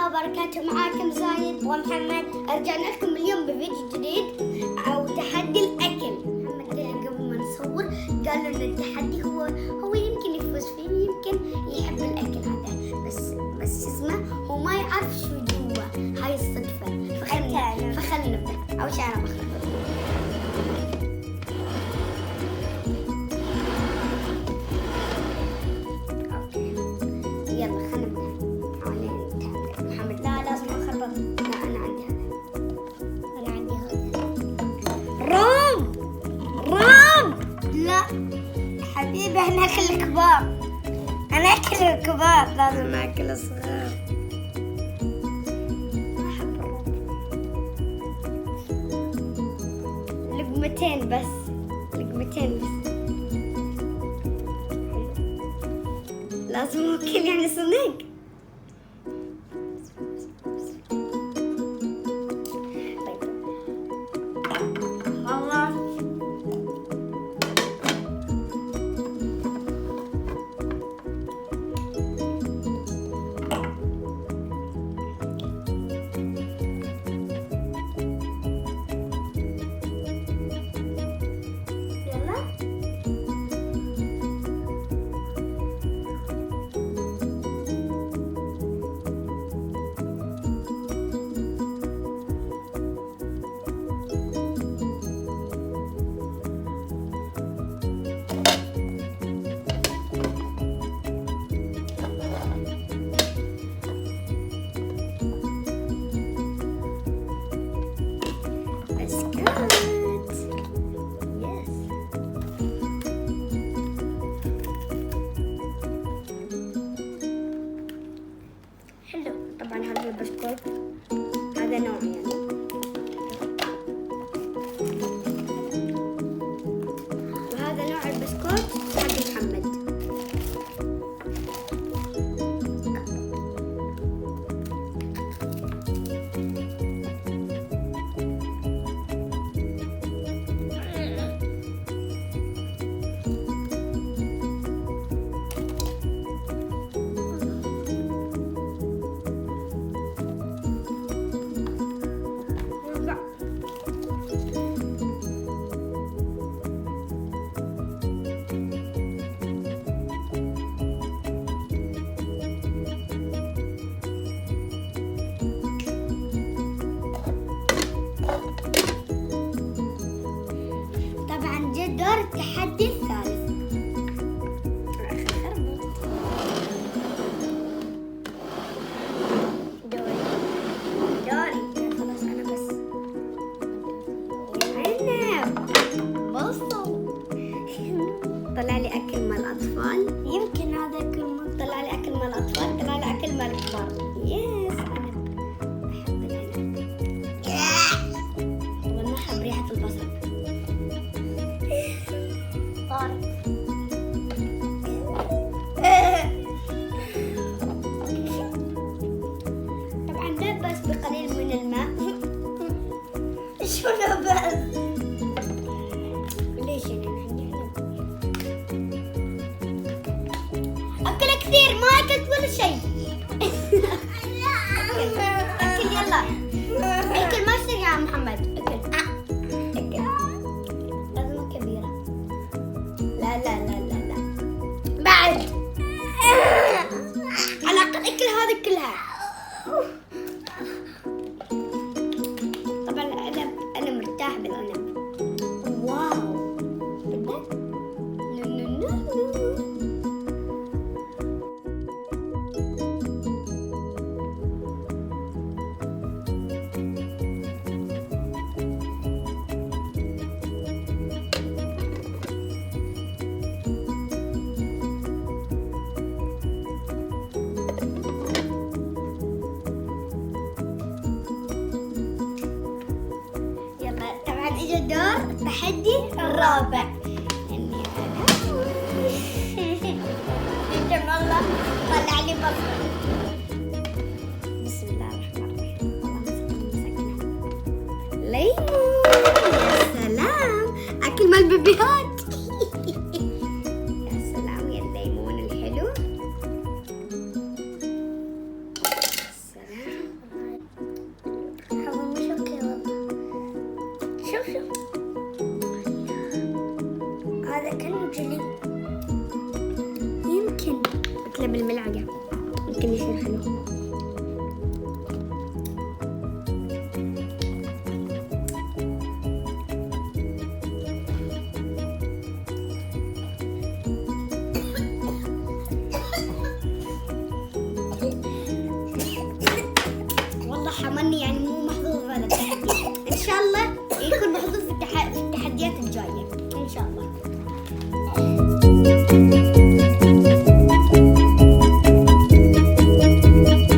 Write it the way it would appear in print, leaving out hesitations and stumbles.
الله وبركاته. معاكم زايد ومحمد. رجعنا لكم اليوم بفيديو جديد أو تحدي الأكل. محمد قبل ما نصور قالوا إن التحدي هو يمكن يفوز فيه ويمكن يحب الأكل هذا، بس اسمه هو ما يعرف شو جوا، هاي الصدفة. فخلنا نبدأ. أول شيء أنا بخلط. حبيبي احنا اكل الكبار، انا اكل الكبار، لازم اكل الصغار. ما احب الرز. لقمتين بس. لازم اكل يعني صدق. طبعا هذا البسكوت هذا نوع يعني، وهذا نوع البسكوت حق محمد. دور التحدي الثالث. دوري خلاص أنا بس. بصوا طلع لي أكل مال الأطفال. يمكن هذا أكل طلع لي أكل مال الأطفال، طلع لي أكل مال الكبار. يس أنا أحب العنب. طبعا ما أحب ريحة البصل. طبعا لبس بقليل من الماء. شو لبس؟ ليش يعني عندي أكل كثير، ما أكلت ولا شيء. أكل يلا أكل، ما يصير يا محمد. أكل لازم كبيرة. لا بعد على الأقل أكل هذه كلها. طبعا العنب أنا مرتاح بالعنب. واو إجا دور التحدي الرابع. إني أنا والله طلع لي بصل. بسم الله الرحمن الرحيم. ليمون. يا سلام، أكل مال البيبيهات. يا سلام يا الليمون الحلو. سلام. ممكن أكله بالملعقة، ممكن يصير حلو.